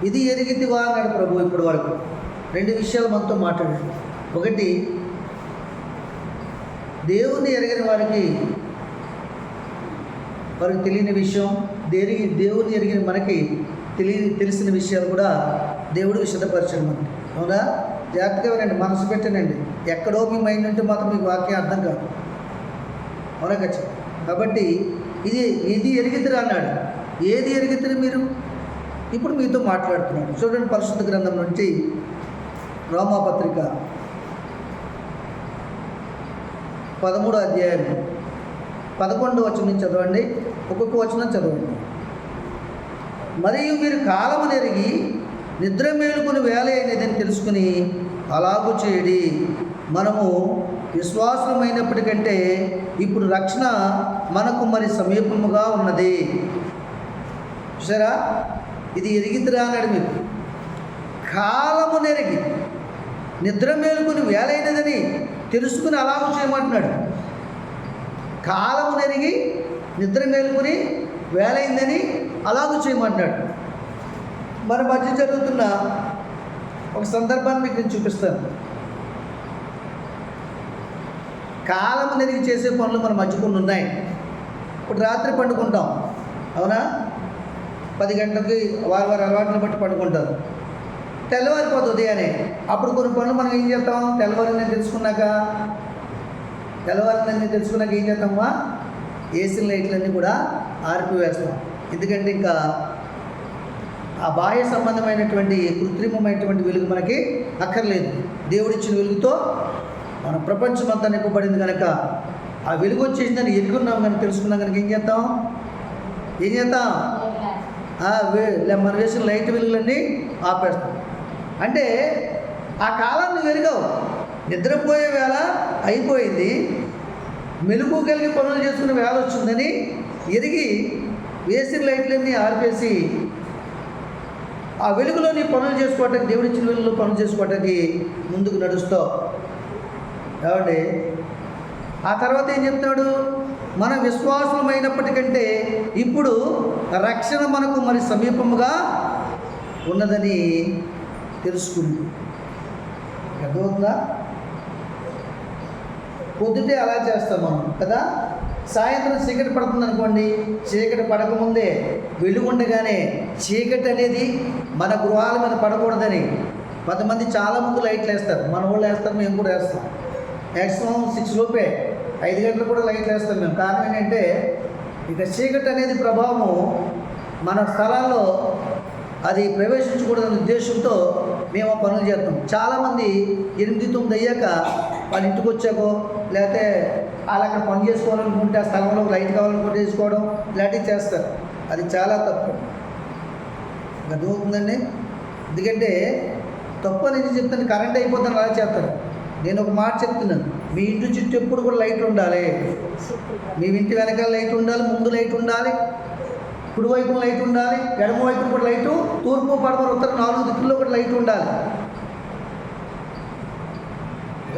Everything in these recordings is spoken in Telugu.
ఇది ఎరిగితివా అన్నాడు ప్రభు ఇప్పటి వరకు. 2 విషయాలు మనతో మాట్లాడాడు. ఒకటి, దేవుణ్ణి ఎరగని వారికి తెలియని విషయం, దేవుణ్ణి ఎరిగిన మనకి తెలిసిన విషయాలు కూడా దేవుడు విశదపరచడం మనకి. అవునా? జాగ్రత్తగా వినండి, మనసు పెట్టనండి. ఎక్కడో మీ మైండ్ ఉంటే మాత్రం మీకు వాక్యం అర్థం కాదు. అవునా ఖచ్చితంగా. కాబట్టి ఇది ఎరిగితిరా అన్నాడు. ఏది ఎరిగితిరి మీరు? ఇప్పుడు మీతో మాట్లాడుతున్నాడు. చూడండి, పరిశుద్ధ గ్రంథం నుంచి రోమాపత్రిక 13వ అధ్యాయం 11వ వచనం చదవండి. ఒక్కొక్క వచనం చదవండి. మరియు మీరు కాలమును ఎరిగి నిద్ర మేలుకొని వేళ అయినదని తెలుసుకుని అలాగూ చేయడి. మనము విశ్వాసమైనప్పటికంటే ఇప్పుడు రక్షణ మనకు మరి సమీపముగా ఉన్నది. చూసారా? ఇది ఎరిగితిరా అన్నాడు. మీకు కాలమును ఎరిగి నిద్ర మేలుకొని వేలైనదని తెలుసుకుని అలాగూ చేయమంటున్నాడు. కాలమును ఎరిగి నిద్ర మేలుకొని వేలైందని అలాగూ చేయమంటున్నాడు. మన మధ్య జరుగుతున్న ఒక సందర్భాన్ని మీకు నేను చూపిస్తాను. కాలమును ఎరిగి చేసే పనులు మన మధ్య కొన్ని ఉన్నాయి. ఇప్పుడు రాత్రి పండుకుంటాం. అవునా? 10 గంటలకి వారి అలవాట్లను బట్టి పడుకుంటారు. తెల్లవారిపోతుంది ఉదయాన్నే. అప్పుడు కొన్ని పనులు మనం ఏం చేస్తాం? తెల్లవారిని తెలుసుకున్నాక ఏం చేస్తామా? ఏసీ లైట్లన్నీ కూడా ఆర్పివేస్తాం. ఎందుకంటే ఇంకా ఆ బాహ్య సంబంధమైనటువంటి కృత్రిమమైనటువంటి వెలుగు మనకి అక్కర్లేదు. దేవుడిచ్చిన వెలుగుతో మన ప్రపంచం అంతా నింపబడింది కనుక ఆ వెలుగు వచ్చేసిందని ఎదుగున్నాం కనుక తెలుసుకున్నాం కనుక ఏం చేస్తాం? మన వేసిన లైట్ వెలుగులన్నీ ఆపేస్తాం. అంటే ఆ కాలాన్ని వెలుగవు. నిద్రపోయే వేళ అయిపోయింది, మెలుగు కలిగి పనులు చేసుకునే వేళ వచ్చిందని ఎరిగి వేసిన లైట్లన్నీ ఆర్పేసి ఆ వెలుగులోని పనులు చేసుకోవటానికి, దేవుడిచ్చిన వెలుగులో పనులు చేసుకోవటానికి ముందుకు నడుస్తావు. కాబట్టి ఆ తర్వాత ఏం చెప్తాడు? మన విశ్వాసమైనప్పటికంటే ఇప్పుడు రక్షణ మనకు మరి సమీపముగా ఉన్నదని తెలుసుకుంది. అర్థమవుతుందా? పొద్దుటే అలా చేస్తాం మనం కదా. సాయంత్రం చీకటి పడుతుంది అనుకోండి, చీకటి పడకముందే వెలుగుండగానే చీకటి అనేది మన గృహాల మీద పడకూడదని కొంతమంది చాలామంది లైట్లు వేస్తారు. మన వాళ్ళు వేస్తారు, మేము కూడా వేస్తాం. మ్యాక్సిమం 6 లోపే, 5 గంటలు కూడా లైట్లు వేస్తాం మేము. కారణం ఏంటంటే ఇక చీకటి అనేది ప్రభావము మన స్థలాల్లో అది ప్రవేశించకూడదనే ఉద్దేశంతో మేము పనులు చేస్తాం. చాలామంది 8, 9 అయ్యాక వాళ్ళ ఇంటికి వచ్చాకో లేకపోతే వాళ్ళు అక్కడ పని చేసుకోవాలనుకుంటే ఆ స్థలంలో లైట్ కావాలనుకుంటే చేసుకోవడం ఇలాంటివి చేస్తారు. అది చాలా తప్పు. అర్థమవుతుందండి? ఎందుకంటే తప్పు అనేది చెప్తాను. కరెంట్ అయిపోతాను అలా చేస్తారు. నేను ఒక మాట చెప్తున్నాను, మీ ఇంటి చుట్టూ ఎప్పుడు కూడా లైట్ ఉండాలి. మీ ఇంటి వెనకాల లైట్ ఉండాలి, ముందు లైట్ ఉండాలి, కుడి వైపున లైట్ ఉండాలి, ఎడమ వైపున కూడా లైటు, తూర్పు పడమర ఉత్తరం 4 దిక్కుల్లో కూడా లైట్ ఉండాలి.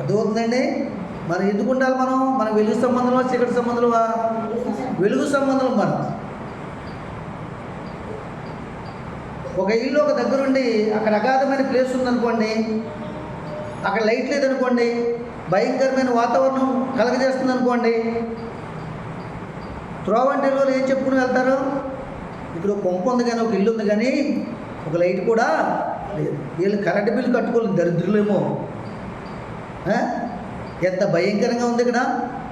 అర్థమవుతుందండి? మనం ఎందుకు ఉండాలి? మన వెలుగు సంబంధంలో చీకటి సంబంధంలో వెలుగు సంబంధం. మనం ఒక ఇల్లు ఒక దగ్గరుండి అక్కడ అగాధమైన ప్లేస్ ఉందనుకోండి, అక్కడ లైట్ లేదనుకోండి, భయంకరమైన వాతావరణం కలగజేస్తుంది అనుకోండి, త్రోవంటిలో ఏం చెప్పుకుని వెళ్తారు? ఇప్పుడు ఒక కొంప ఉంది కానీ, ఒక ఇల్లు ఉంది కానీ ఒక లైట్ కూడా లేదు. వీళ్ళు కరెంటు బిల్లు కట్టుకోలేదు, దరిద్రులేమో. ఎంత భయంకరంగా ఉంది ఇక్కడ.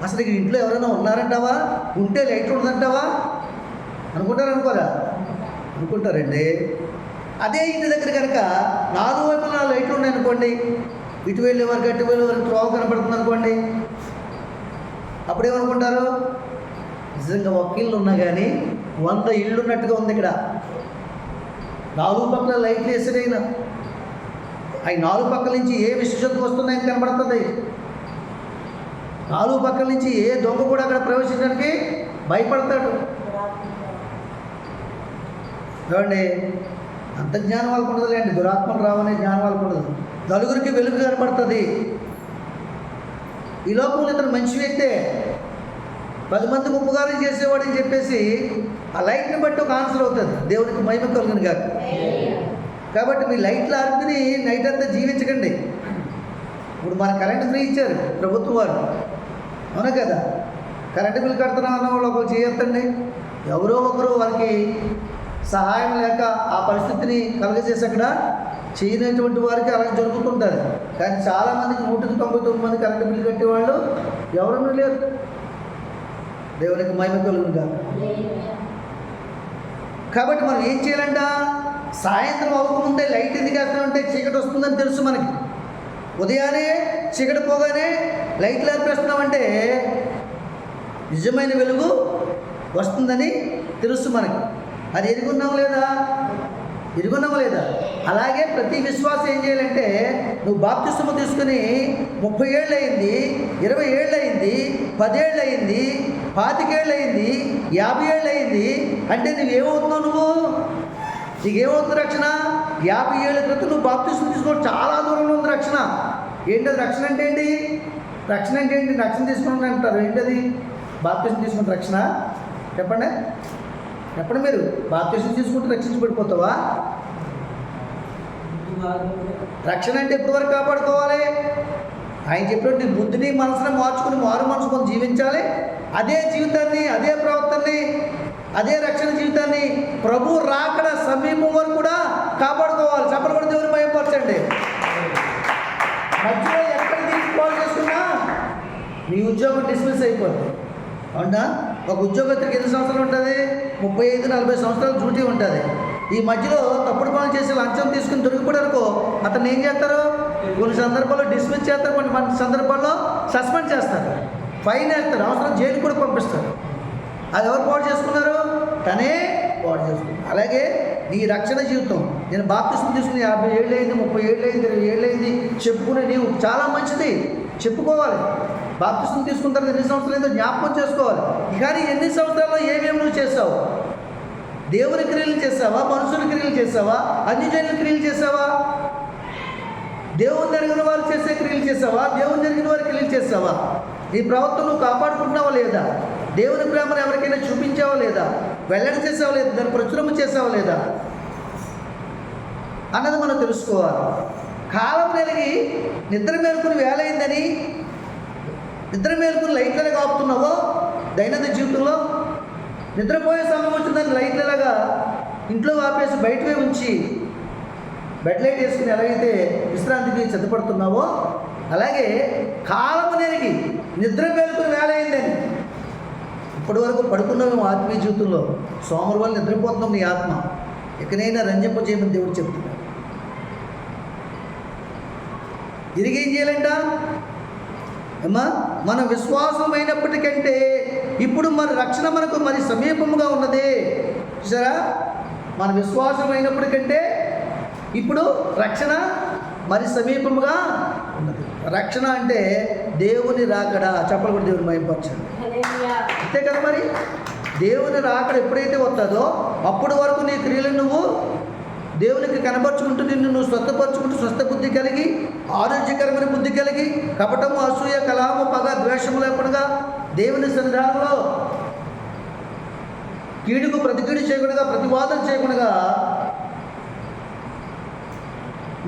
అసలు ఇక్కడ ఇంట్లో ఎవరైనా ఉన్నారంటావా? ఉంటే లైట్ ఉందంటావా? అనుకుంటారా? అనుకుంటారండి. అదే ఇంటి దగ్గర కనుక 4 వైపులా లైట్లు ఉన్నాయనుకోండి, ఇటు వెళ్ళే వరకు అటు వెళ్ళే వరకు త్రోవ కనపడుతుంది అనుకోండి, అప్పుడేమనుకుంటారు? నిజంగా ఒక ఇల్లు ఉన్నా కానీ 100 ఇళ్ళు ఉన్నట్టుగా ఉంది ఇక్కడ. 4 పక్కల లైట్లు వేసినైనా అవి 4 పక్కల నుంచి ఏ విశేషత వస్తున్నాయని కనబడుతుంది. 4 పక్కల నుంచి ఏ దొంగ కూడా అక్కడ ప్రవేశించడానికి భయపడతాడు. చూడండి, అంత జ్ఞానం వాళ్ళకు ఉండదులేండి. దురాత్మలు రావనే జ్ఞానం వాళ్ళకు ఉండదు. నలుగురికి వెలుగు కనబడుతుంది. ఈ లోకంలో ఇతను మంచి వ్యక్తే, 10 మందికి ఉపకారం చేసేవాడని చెప్పేసి ఆ లైట్ని బట్టి ఒక ఆన్సర్ అవుతుంది. దేవునికి మహిమ కలుగును గాక. కాబట్టి మీ లైట్లు ఆర్పిని నైట్ అంతా జీవించకండి. ఇప్పుడు మన కరెంటు ఫ్రీ ఇచ్చారు ప్రభుత్వం వారు, అవునా కదా? కరెంటు బిల్ కడుతున్నాం అన్న వాళ్ళు ఒకరు చేయొద్దండి. ఎవరో ఒకరు వారికి సహాయం లేక ఆ పరిస్థితిని కలుగజేసి అక్కడ చేయనటువంటి వారికి అలా జరుగుతుంటుంది. కానీ చాలామందికి 199 మంది కరెంటు బిల్లు కట్టేవాళ్ళు ఎవరన్నా లేరు. దేవునికి మహిమ కలుగును కాక. కాబట్టి మనం ఏం చేయాలంట? సాయంత్రం అవ్వకముందే లైట్ ఎందుకు వేస్తామంటే చీకటి వస్తుందని తెలుసు మనకి. ఉదయాన్నే చీకటి పోగానే లైట్లు ఏర్పేస్తున్నామంటే నిజమైన వెలుగు వస్తుందని తెలుసు మనకి. అది ఎరుగున్నాం లేదా? ఎరుగున్నాం లేదా? అలాగే ప్రతి విశ్వాసం ఏం చేయాలంటే, నువ్వు బాప్తిస్మము తీసుకుని 30 ఏళ్ళు అయింది, 20 ఏళ్ళు అయింది, 10 ఏళ్ళు అయింది, 25 ఏళ్ళు అయింది, 50 ఏళ్ళు అయింది అంటే నువ్వేమవుతున్నావు? నీకేమవుతుంది రక్షణ? 50 ఏళ్ళ క్రితం నువ్వు బాప్తిస్మం తీసుకోవడం చాలా దూరంలో ఉంది రక్షణ. ఏంటది రక్షణ అంటే? ఏంటి రక్షణ అంటే? ఏంటి రక్షణ తీసుకుంటాను అంటారు. ఏంటది బాప్తిస్మం తీసుకుంటే రక్షణ? చెప్పండి మీరు. బాప్తిస్మం తీసుకుంటే రక్షించబడిపోతావా? రక్షణ అంటే ఎప్పటి వరకు కాపాడుకోవాలి? ఆయన చెప్పినట్టు నీ బుద్ధిని మనసుని మార్చుకుని మారు మనసు కొంత జీవించాలి. అదే జీవితాన్ని, అదే ప్రవర్తనని, అదే రక్షణ జీవితాన్ని ప్రభు రాకడ సమీపం వరకు కూడా కాపాడుకోవాలి. చెప్పలు కూడా దేవుని భయపరచండి. మధ్యలో ఎక్కడ తీసుకోవాలి చేసుకున్నా నీ ఉద్యోగం డిస్మిస్ అయిపోతుంది. అవునా? ఒక ఉద్యోగస్తుడికి ఎన్ని సంవత్సరాలు ఉంటుంది? 35-40 సంవత్సరాలు డ్యూటీ ఉంటుంది. ఈ మధ్యలో తప్పుడు పనులు చేసి లంచం తీసుకుని దొరికిపోయారనుకో, అతను ఏం చేస్తారు? కొన్ని సందర్భాల్లో డిస్మిస్ చేస్తారు, కొన్ని సందర్భాల్లో సస్పెండ్ చేస్తారు, ఫైన్ వేస్తారు, అవసరం జైలు కూడా పంపిస్తారు. అది ఎవరు పాడు చేసుకున్నారు? తనే పాడు చేసుకున్నారు. అలాగే నీ రక్షణ జీవితం, నేను బాప్తిస్మం తీసుకుని 50 ఏళ్ళు అయింది, 30 ఏళ్ళు అయింది, 20 ఏళ్ళు అయింది చెప్పుకునే నీవు చాలా మంచిది, చెప్పుకోవాలి. బాప్తిస్మం తీసుకున్న తర్వాత ఎన్ని సంవత్సరాలు అయిందో జ్ఞాపకం చేసుకోవాలి. కానీ ఎన్ని సంవత్సరాల్లో ఏమేమి నువ్వు చేసావు? దేవుని క్రియలు చేసావా? మనుషుల క్రియలు చేసావా? అన్యజనుల క్రియలు చేసావా? దేవుని జరిగిన వారు చేసే క్రియలు చేసావా? దేవుని జరిగిన వారి క్రియలు చేసావా? నీ ప్రవర్తన నువ్వు కాపాడుకుంటున్నావా లేదా? దేవుని ప్రేమను ఎవరికైనా చూపించావా లేదా? వెల్లడి చేసావా లేదా? దాన్ని ప్రచురము చేసావా లేదా అన్నది మనం తెలుసుకోవాలి. కాలం నెరిగి నిద్ర మేలుకుని వేలైందని నిద్ర మేలుకుని లైట్లను కాపుతున్నావో దైనందిన జీవితంలో, నిద్రపోయే సమయం వచ్చిందని లైట్లలాగా ఇంట్లో ఆపేసి బయటకే ఉంచి బెడ్ లైట్ వేసుకుని ఎలాగైతే విశ్రాంతికి సిద్ధపడుతున్నావో, అలాగే కాలము నెరిగి నిద్ర మేలుకుని వేలైందని ఇప్పటి వరకు పడుకున్నాము ఆత్మీయ జీవితంలో, సోమవారం వల్ల నిద్రపోతున్నాం నీ ఆత్మ. ఎక్కడైనా రంజింపజేయమని దేవుడు చెప్తున్నాడు. తిరిగి ఏం చేయాలంట? అమ్మా, మన విశ్వాసమైనప్పటికంటే ఇప్పుడు మన రక్షణ మనకు మరి సమీపముగా ఉన్నది. చూసారా? మన విశ్వాసమైనప్పటికంటే ఇప్పుడు రక్షణ మరి సమీపముగా ఉన్నది. రక్షణ అంటే దేవుని రాకడ. చెప్పలు కూడా దేవుని మహిమపరచండి. అంతే కదా? మరి దేవుని రాకడ ఎప్పుడైతే వస్తుందో అప్పటి వరకు నీ క్రియలను నువ్వు దేవునికి కనబరుచుకుంటూ, నిన్ను నువ్వు స్వస్థపరుచుకుంటూ, స్వస్థ బుద్ధి కలిగి, ఆరోగ్యకరమైన బుద్ధి కలిగి, కపటము, అసూయ, కలహము, పగ, ద్వేషము లేకుండా దేవుని సన్నిధానంలో కీడుకు ప్రతికీడు చేయకుండా, ప్రతివాదన చేయకుండా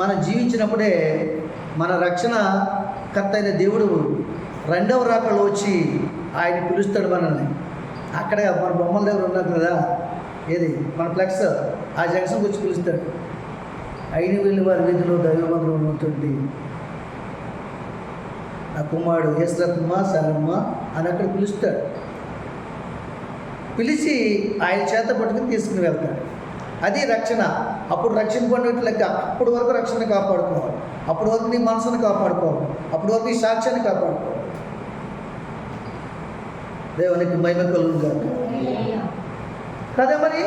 మనం జీవించినప్పుడే మన రక్షణ కర్త అయిన దేవుడు రెండవ రాకడలో వచ్చి ఆయన పిలుస్తాడు మనల్ని. అక్కడ మన బొమ్మల దగ్గర ఉన్నారు కదా, ఏది మన ఫ్లెక్స్, ఆ జంక్షన్కి వచ్చి పిలుస్తాడు. 5,000 వారి వీధిలో దైవమందిరం ఉన్నటువంటి ఆ కుమారుడు యేసురత్నమ్మ, శాలమ్మ అని అక్కడ పిలుస్తాడు. పిలిచి ఆయన చేత పట్టుకుని తీసుకుని వెళ్తాడు. అది రక్షణ. అప్పుడు రక్షింపడినట్టు లెక్క. అప్పటి వరకు రక్షణ కాపాడుకోవాలి, అప్పటి వరకు నీ మనసును కాపాడుకోవాలి, అప్పటి వరకు నీ సాక్ష్యాన్ని కాపాడుకోవాలి. దేవునికి మహిమ కలుగును గాక. కదా? మరి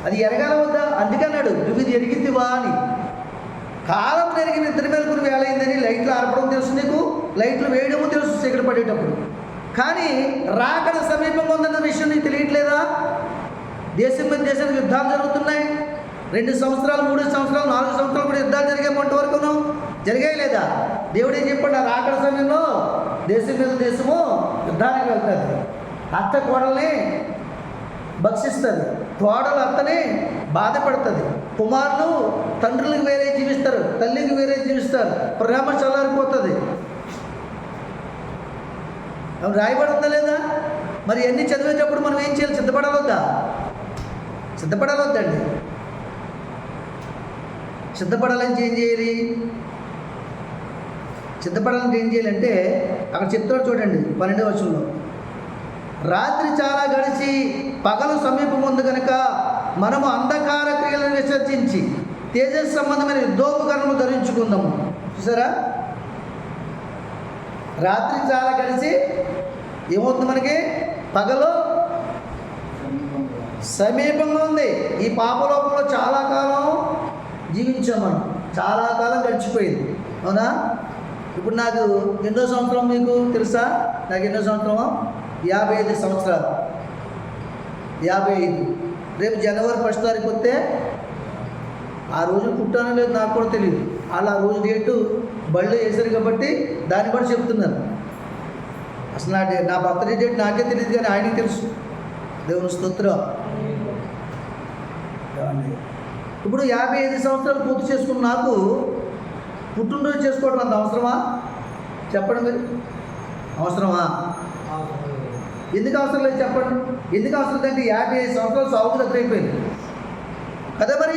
అది ఎరగాల వద్దా? అందుకన్నాడు, నువ్వు ఇది ఎరిగిద్దివా అని. కాలం నెరిగి నిద్ర మేలుకుని వేలైందని లైట్లు ఆర్పడం తెలుసు నీకు, లైట్లు వేయడము తెలుసు చీకటి పడేటప్పుడు. కానీ రాకడ సమీపంగా ఉందన్న విషయం నీకు తెలియట్లేదా? దేశం మీద దేశానికి యుద్ధాలు జరుగుతున్నాయి. 2 సంవత్సరాలు, 3 సంవత్సరాలు, 4 సంవత్సరాలు కూడా యుద్ధాలు జరిగాయి. మొంట వరకును జరిగాయి లేదా? దేవుడు ఏం చెప్పాడు? ఆ రాకడ సమయంలో దేశం మీద దేశము యుద్ధానికి వెళ్తుంది. అత్త కోడల్ని భక్షిస్తుంది, కోడలు అత్తని బాధపడుతుంది, కుమారులు తండ్రులకు వేరే జీవిస్తారు, తల్లికి వేరే జీవిస్తారు, ప్రేమ చల్లారిపోతుంది. అవి రాయబడి ఉందా లేదా? మరి అన్నీ చదివేటప్పుడు మనం ఏం చేయాలి? సిద్ధపడాలొద్దా? సిద్ధపడాలొద్దండి. సిద్ధపడాలని ఏం చేయాలి? సిద్ధపడాలని ఏం చేయాలంటే అక్కడ చెప్తాడు చూడండి 12వ వచనంలో, రాత్రి చాలా గడిచి పగలు సమీపం ఉంది కనుక మనము అంధకార క్రియలను విసర్జించి తేజస్ సంబంధమైన యుద్ధోపకరణము ధరించుకుందాము. చూసారా, రాత్రి చాలా గడిచి ఏమవుతుంది? మనకి పగలు సమీపంగా ఉంది. ఈ పాపలోకంలో చాలా కాలం జీవించాం మనం, చాలా కాలం గడిచిపోయింది. అవునా? ఇప్పుడు నాకు ఎన్నో సంవత్సరం మీకు తెలుసా? నాకు ఎన్నో సంవత్సరమో? 55 సంవత్సరాలు. 55. రేపు జనవరి 1వ తారీఖు వస్తే ఆ రోజు పుట్టానో లేదు నాకు కూడా తెలియదు. వాళ్ళు ఆ రోజు డేటు బళ్ళు వేశారు కాబట్టి దాన్ని కూడా చెప్తున్నారు. అసలు నా బర్త్డే డేట్ నాకే తెలియదు, కానీ ఆయనకి తెలుసు. దేవుని స్తోత్రం. ఇప్పుడు 55 సంవత్సరాలు పూర్తి చేసుకున్న నాకు పుట్టినరోజు చేసుకోవడం అంత అవసరమా? చెప్పండి మీరు. అవసరమా? ఎందుకు అవసరం లేదు చెప్పండి. ఎందుకు అవసరం లేదంటే 55 సంవత్సరాలు సాగుకు దగ్గర అయిపోయింది కదా. మరి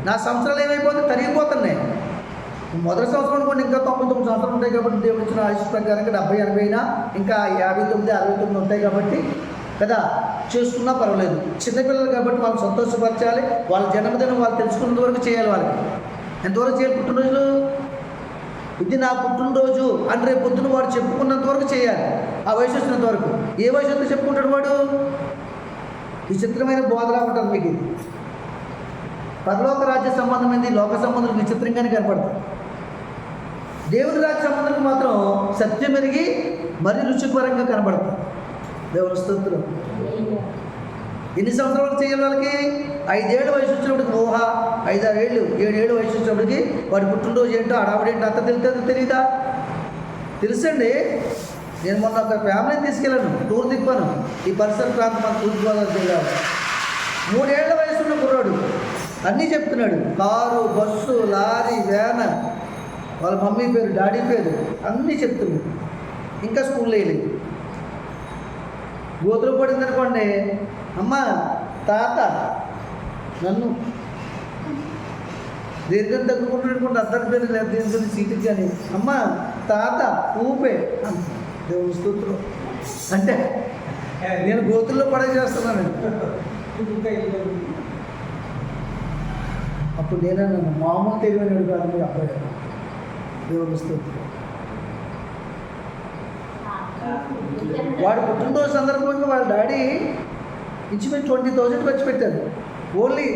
నా సంవత్సరాలు ఏమైపోతుంది? తరిగిపోతున్నాయి. మొదటి సంవత్సరం అనుకోండి ఇంకా 99 సంవత్సరాలు ఉంటాయి కాబట్టి దేవుడు ఇచ్చిన ఆయుష్ ప్రకారంగా 70, 80 అయినా ఇంకా 59, 69 ఉంటాయి కాబట్టి కదా, చేసుకున్నా పర్వాలేదు. చిన్నపిల్లలు కాబట్టి వాళ్ళు సంతోషపరచాలి. వాళ్ళ జన్మదినం వాళ్ళు తెలుసుకున్నంత వరకు చేయాలి. వాళ్ళకి ఎంతవరకు చేయాలి? పుట్టినరోజులు ఇది నా పుట్టినరోజు అని రేపు పొద్దున వాడు చెప్పుకున్నంత వరకు చేయాలి. ఆ వయసు వచ్చినంత వరకు. ఏ వయసు వస్తే చెప్పుకుంటాడు వాడు? విచిత్రమైన బోధలా ఉంటుంది మీకు. ఇది పరలోక రాజ్య సంబంధమైంది, లోక సంబంధం విచిత్రంగానే కనపడుతుంది. దేవుని రాజ్య సంబంధం మాత్రం సత్యం మెరిగి మరీ రుచికరంగా కనబడుతుంది. దేవుని స్తోత్రం. ఎన్ని సంవత్సరాలు చేయాలి వాళ్ళకి? 5 ఏళ్ళ వయసు వచ్చినప్పటికి ఊహ, 5, 6 ఏళ్ళు, 7 ఏళ్ళు వయసు వచ్చినప్పటికి వాడి పుట్టినరోజు ఏంటో అడావిడేంటో అంత తెలీదా? తెలుసండి. నేను మొన్న ఒక ఫ్యామిలీని తీసుకెళ్ళాను, టూర్ తిప్పాను ఈ పరిసర ప్రాంతం మన తూర్పుగోదావరి జిల్లాలో. 3 ఏళ్ల వయసు ఉన్న కుర్రాడు అన్నీ చెప్తున్నాడు. కారు, బస్సు, లారీ, వ్యాన్, వాళ్ళ మమ్మీ పేరు, డాడీ పేరు అన్నీ చెప్తున్నాడు. ఇంకా స్కూల్లో వెళ్ళేది. గోతులు పడింది అనుకోండి, అమ్మ తాత నన్ను దేనికని తగ్గుకుంటాడు అనుకోండి, అద్దరి పేరు లేదు దేనికని సీటుకి కానీ, అమ్మ తాత ఊపే దేవుని స్తోత్రం. అంటే నేను గోతుల్లో పడే చేస్తున్నానండి. అప్పుడు నేనన్నాను, మామూలు తెలివైనడు కాదు మీరు అబ్బాయి. దేవుని స్తోత్రం. వాడు పుట్టినరోజు సందర్భంగా వాళ్ళ డాడీ ఇంచుమించు 20,000 ఖర్చు పెట్టారు. ఓన్లీ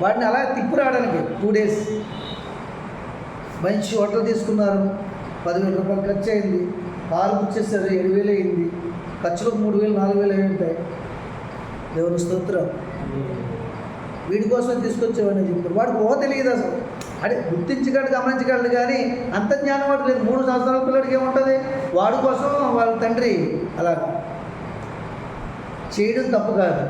వాడిని అలా తిప్పు రావడానికి 2 days. మంచి హోటల్ తీసుకున్నారు, 10,000 రూపాయలు ఖర్చు అయింది. కారు బుక్ చేశారు, 7,000 అయింది. ఖర్చులకు 3,000, 4,000 అయి ఉంటాయి. దేవుని స్తోత్రం. వీడి కోసం తీసుకొచ్చేవాడిని చెప్పారు. వాడికి ఓ తెలియదు అసలు. అంటే గుర్తించగలడు, గమనించగలడు, కానీ అంత జ్ఞానం వాడు లేదు. 3 సంవత్సరాల పిల్లడికి ఏముంటుంది? వాడి కోసం వాళ్ళ తండ్రి అలా చేయడం తప్పు కాదు.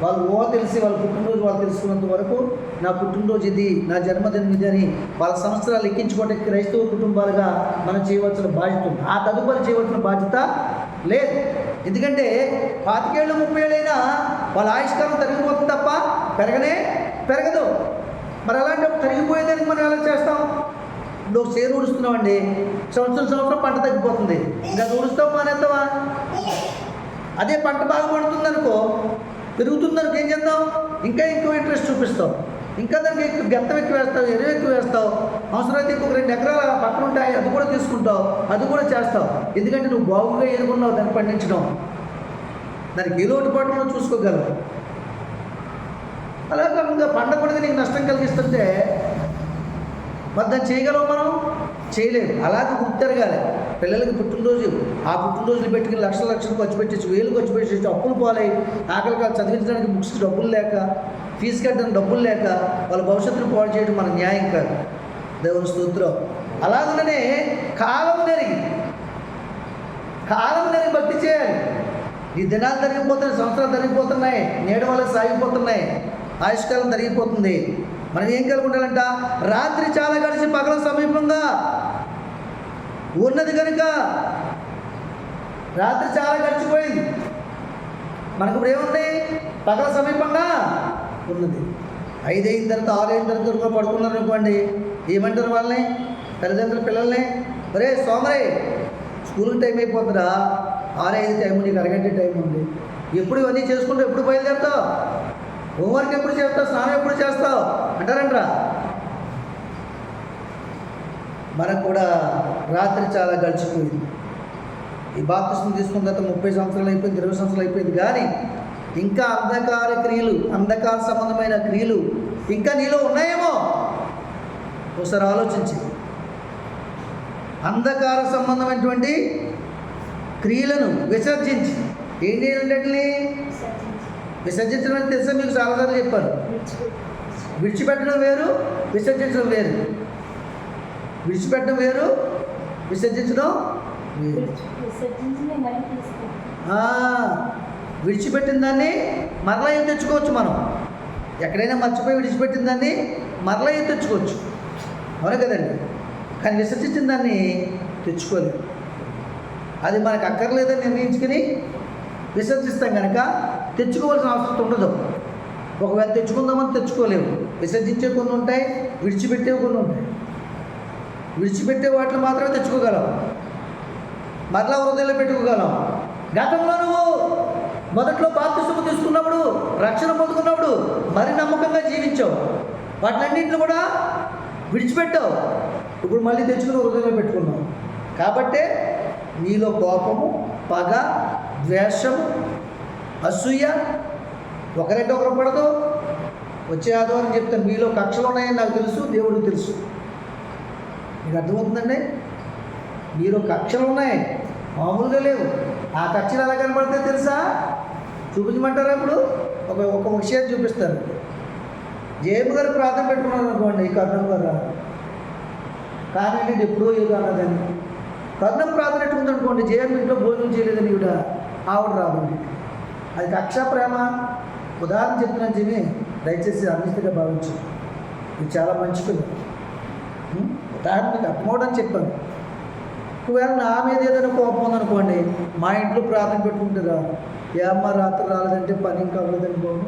వాళ్ళు తెలిసి వాళ్ళ పుట్టినరోజు వాళ్ళు తెలుసుకున్నంత వరకు నా పుట్టినరోజు ఇది, నా జన్మదినం ఇది అని వాళ్ళ సంవత్సరాలు ఎక్కించుకోవడానికి క్రైస్తవ కుటుంబాలుగా మనం చేయవలసిన బాధ్యత ఉంది. ఆ తదుపరి చేయవలసిన బాధ్యత లేదు. ఎందుకంటే 25 ఏళ్ళు 30 ఏళ్ళు అయినా వాళ్ళ ఆయుష్కాలం తరిగిపోతుంది తప్ప పెరగదు. మరి అలాంటప్పుడు తరిగిపోయేదానికి మనం ఎలా చేస్తాం? నువ్వు చేరు ఊడుస్తున్నావండి, సంవత్సరం పంట తగ్గిపోతుంది. ఇంకా ఊడుస్తావు మానేస్తావా? అదే పంట బాగా పడుతుంది అనుకో, పెరుగుతుందనుకో, ఏం చేద్దాం? ఇంకా ఎక్కువ ఇంట్రెస్ట్ చూపిస్తావు, ఇంకా దానికి ఎక్కువ గెత్తం ఎక్కువ వేస్తావు, ఎరువు ఎక్కువ వేస్తావు. అవసరమైతే ఇంకొక 2 ఎకరాల పక్కన ఉంటాయి, అది కూడా తీసుకుంటావు, అది కూడా చేస్తావు. ఎందుకంటే నువ్వు బాగుగా ఎదుర్కొన్నావు దాన్ని పండించడం. దానికి ఏ లోటుపాటులో చూసుకోగలవు. అలా కాకుండా పండకూడదు నీకు నష్టం కలిగిస్తుంటే మరి దాన్ని చేయగలవు? మనం చేయలేము. అలాగే గుర్తెరగాలి. పిల్లలకి పుట్టినరోజు, ఆ పుట్టినరోజులు పెట్టుకుని లక్షలు ఖర్చు పెట్టేసి, వేలు ఖర్చు పెట్టేసి, అప్పులు పాలై, ఆకలిగా చదివించడానికి బుక్స్ డబ్బులు లేక, ఫీజు కట్టడానికి డబ్బులు లేక వాళ్ళ భవిష్యత్తును పాడు చేయడం మన న్యాయం కాదు. దేవుని స్తోత్రం. అలాగనే కాలం నెరిగి భక్తి చేయాలి. ఈ దినాలు తరిగిపోతున్నాయి, సంవత్సరాలు తరిగిపోతున్నాయి, నేడు వల్ల సాగిపోతున్నాయి. ఆయుష్కాలం తరిగిపోతుంది. మనం ఏం కలిగి ఉండాలంట? రాత్రి చాలా గడిచి పగల సమీపంగా ఉన్నది కనుక. రాత్రి చాలా గడిచిపోయింది, మనకు ఇప్పుడు ఏముంది? పగల సమీపంగా ఉన్నది. 5 అయిన తర్వాత 6 అయిన తర్వాత కూడా పడుకున్నారు అనుకోండి, ఏమంటారు వాళ్ళని? తల్లిదండ్రులు పిల్లల్ని, ఒరే సోమరే స్కూల్కి టైం అయిపోతుందా, 6:05 టైం, నీకు అరగంట టైం ఉంది, ఎప్పుడు ఇవన్నీ చేసుకుంటూ ఎప్పుడు బయలుదేరుతావు, హోంవర్క్ ఎప్పుడు చేస్తావు, స్నానం ఎప్పుడు చేస్తావు అంటారంటరా. మనకు కూడా రాత్రి చాలా గడిచిపోయింది. ఈ బాప్తిస్మం తీసుకున్న తర్వాత 30 సంవత్సరాలు అయిపోయింది, 20 సంవత్సరాలు అయిపోయింది, కానీ ఇంకా అంధకార క్రియలు, అంధకార సంబంధమైన క్రియలు ఇంకా నీలో ఉన్నాయేమో ఒకసారి ఆలోచించి. అంధకార సంబంధమైనటువంటి క్రియలను విసర్జించి ఏం చేయాలంటే విసర్జించడం అని తెలుసా? మీకు చాలాసార్లు చెప్పాను. విడిచిపెట్టడం వేరు, విసర్జించడం వేరు. విడిచిపెట్టడం వేరు, విసర్జించడం వేరు. విడిచిపెట్టిన దాన్ని మరలా ఏం తెచ్చుకోవచ్చు మనం. ఎక్కడైనా మర్చిపోయి విడిచిపెట్టిన దాన్ని మరలా ఏం తెచ్చుకోవచ్చు, అవును కదండి. కానీ విసర్జించిన దాన్ని తెచ్చుకోలేము. అది మనకు అక్కర్లేదని నిర్ణయించుకుని విసర్జిస్తాం కనుక తెచ్చుకోవాల్సిన అవసరం ఉండదు. ఒకవేళ తెచ్చుకుందామని తెచ్చుకోలేము. విసర్జించే కొన్ని ఉంటాయి, విడిచిపెట్టేవి కొన్ని ఉంటాయి. విడిచిపెట్టే వాటిని మాత్రమే తెచ్చుకోగలం, మరలా హృదయంలో పెట్టుకోగలం. గతంలో నువ్వు మొదట్లో బాప్తిస్మం తీసుకున్నప్పుడు, రక్షణ పొందుకున్నప్పుడు మరి నమ్మకంగా జీవించావు, వాటిలన్నింటిని కూడా విడిచిపెట్టావు. ఇప్పుడు మళ్ళీ తెచ్చుకుని హృదయంలో పెట్టుకున్నావు. కాబట్టే నీలో కోపము, పగ, ద్వేషము, అసూయ, ఒకరంటే ఒకరు పడదు. వచ్చే ఆదివారం చెప్తాను, మీలో కక్షలు ఉన్నాయని నాకు తెలుసు, దేవుడికి తెలుసు. మీకు అర్థమవుతుందండి? మీలో కక్షలు ఉన్నాయి, మామూలుగా లేవు. ఆ కక్షలు ఎలా కనబడితే తెలుసా? చూపించమంటారా? ఇప్పుడు ఒక విషయాన్ని చూపిస్తారు. జేబు గారు ప్రార్థన పెట్టుకున్నారు అనుకోండి, కర్ణం గారు కానీ ఇది ఎప్పుడో ఏదో అన్నదని. కర్ణం ప్రార్థన పెట్టుకుంది అనుకోండి, జేబు ఇంట్లో భోజనం చేయలేదని ఈవిడ ఆవిడ రాదండి. అది కక్ష, ప్రేమ. ఉదాహరణ చెప్తున్నాను చెప్పి దయచేసి అన్నిటిగా భావించు. ఇది చాలా మంచి పిల్ల. ఉదాహరణ మీకు అర్థమవడానికి చెప్పాను. ఒకవేళ నా మీద ఏదైనా కోపం ఉందనుకోండి, మా ఇంట్లో ప్రార్థన పెట్టుకుంటారా, ఏమ్మా రాత్రి రాలేదంటే పని ఇంకా అవ్వలేదని బాబు,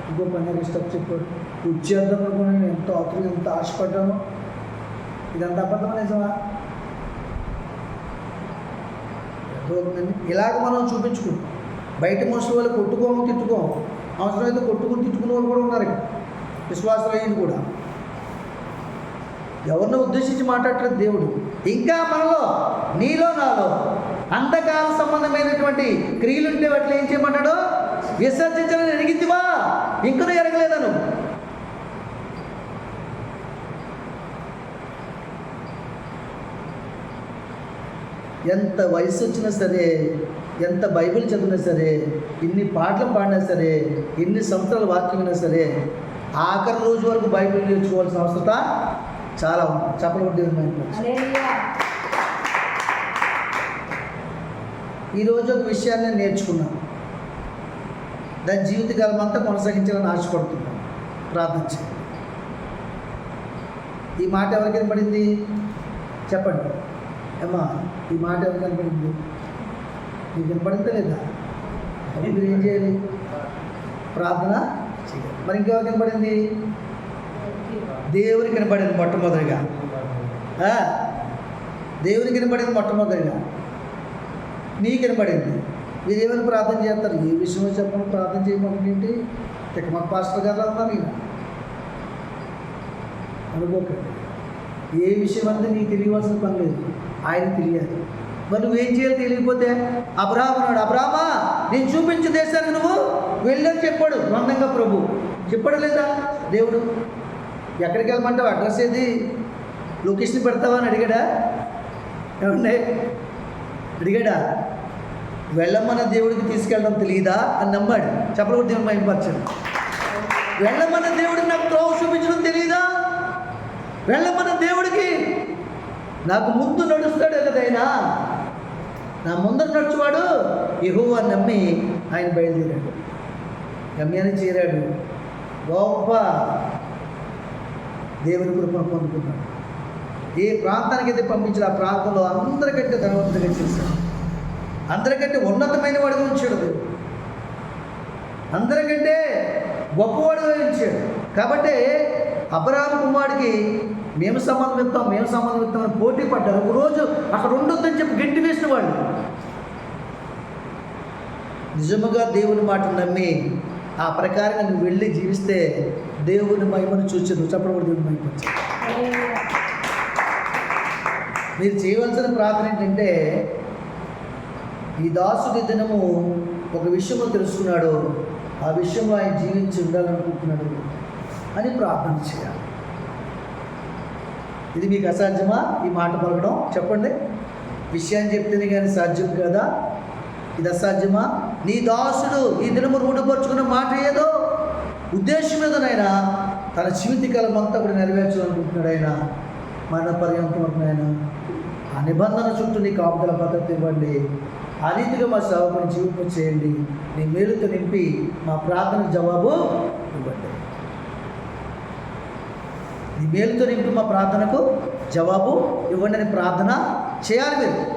ఇంకో పని ఇష్టం చెప్పాడు, ఉచ్చేద్దాం అనుకుని నేను ఎంతో ఆతులు ఎంత ఆశపడ్డాను. ఇదంతా అబద్ధమా నిజమా? అర్థమవుతుందండి. ఇలాగ మనం చూపించుకుంటాం. బయట మనుషుల వాళ్ళు కొట్టుకోము, తిట్టుకోము. అవసరమైతే కొట్టుకుని తిట్టుకునే వాళ్ళు కూడా ఉన్నారు, విశ్వాసమైంది కూడా. ఎవరిని ఉద్దేశించి మాట్లాడలేదు దేవుడు. ఇంకా మనలో, నీలో, నాలో అంధకార సంబంధమైనటువంటి క్రియలుంటే వాటిని ఏం చేయమన్నాడు? విసర్జించాలని ఎరిగిందివా? ఇంకనూ ఎరగలేదను. ఎంత వయసు వచ్చినా సరే, ఎంత బైబిల్ చదివినా సరే, ఎన్ని పాటలు పాడినా సరే, ఎన్ని సంవత్సరాల వాక్యం వినా సరే, ఆఖరి రోజు వరకు బైబిల్ నేర్చుకోవాల్సిన అవసరత చాలా ఉంది. చెప్పలబడ్డ ఈరోజు ఒక విషయాన్ని నేర్చుకున్నాను, దాని జీవితకాలం అంతా కొనసాగించాలని ఆశపడుతున్నాను. ప్రార్థించి ఈ మాట ఎవరికి కనపడింది చెప్పండి అమ్మా? ఈ మాట ఎవరికి కనపడింది? నీకు కనపడిందా లేదా? మీరు ఏం చేయాలి? ప్రార్థన చేయాలి. మరి ఇంకెవరు కనపడింది? దేవునికి కనపడింది మొట్టమొదటిగా. దేవునికి కనపడింది మొట్టమొదటిగా. నీకు కనపడింది. మీరు ఏమైనా ప్రార్థన చేస్తారు? ఏ విషయంలో చెప్పండి, ప్రార్థన చేయమని ఏంటి? ఇక మా పాస్టర్ గారు ఉన్నారు ఇక అనుకోకండి. ఏ విషయం అంటే నీకు తెలియవలసిన పని లేదు, ఆయన తెలియాలి. మరి నువ్వేం చేయాలి తెలియకపోతే? అబ్రాహాము అన్నాడు, అబ్రామా నేను చూపించే దేశానికి నువ్వు వెళ్ళని చెప్పాడు గ్రంథంగా ప్రభు. చెప్పాడు లేదా దేవుడు? ఎక్కడికి వెళ్ళమంటావు? అడ్రస్ ఏది? లొకేషన్ పెడతావా అని అడిగాడా? ఏమండి అడిగాడా? వెళ్ళమన్న దేవుడికి తీసుకెళ్ళడం తెలియదా అని నమ్మాడు. చెప్పలు కూడా దేవుడు మైంపరచాడు. వెళ్ళమన్న దేవుడికి నాకు త్రోవ చూపించడం తెలియదా? వెళ్ళమన్న దేవుడికి నాకు ముందు నడుస్తాడు కదైనా, నా ముందర నడుచువాడు యెహోవా నమ్మి ఆయన బయలుదేరాడు. గమ్యాన్ని చేరాడు. గొప్ప దేవుని కృపను పొందుకున్నాడు. ఏ ప్రాంతానికి అయితే పంపించిన ఆ ప్రాంతంలో అందరికంటే ధనవంతుడిగా చేశాడు. అందరికంటే ఉన్నతమైన వాడిగా ఉంచాడు దేవుడు. అందరికంటే గొప్పవాడిగా ఉంచాడు. కాబట్టి అబ్రహాము కుమారుడికి మేము సంబంధం ఇస్తాం అని పోటీ పడ్డారు. ఒకరోజు అక్కడ ఉండొద్దని చెప్పి గట్టి వేసిన వాళ్ళు నిజముగా దేవుని మాట నమ్మి ఆ ప్రకారంగా నువ్వు వెళ్ళి జీవిస్తే దేవుని మహిమను చూసి నువ్వు చెప్పడం దేవుని మహిమ వచ్చావు. మీరు చేయవలసిన ప్రార్థన ఏంటంటే, ఈ దాసుడి దినము ఒక విషయము తెలుసుకున్నాడు, ఆ విషయంలో ఆయన జీవించి ఉండాలనుకుంటున్నాడు అని ప్రార్థన చేయాలి. ఇది మీకు అసాధ్యమా ఈ మాట పలకడం? చెప్పండి. విషయాన్ని చెప్తేనే కానీ సాధ్యం కదా. ఇది అసాధ్యమా? నీ దాసుడు ఈ దినము రూఢపరుచుకున్న మాట ఏదో ఉద్దేశం ఏదో నాయన తన జీవితకాలం అంతా కూడా నెరవేర్చాలనుకుంటున్నాడు. ఆయన మన పర్యంతం ఆయన ఆ నిబంధన చుట్టూ నీ కాపుదల భద్రత ఇవ్వండి. ఆ రీతిగా మా సేవకుని జీవితం చేయండి. నీ మేలుతో నింపి మా ప్రార్థనకు జవాబు ఇవ్వండి. నీ మేలుతో నింపి మా ప్రార్థనకు జవాబు ఇవ్వండి అని ప్రార్థన చేయాలి మీరు.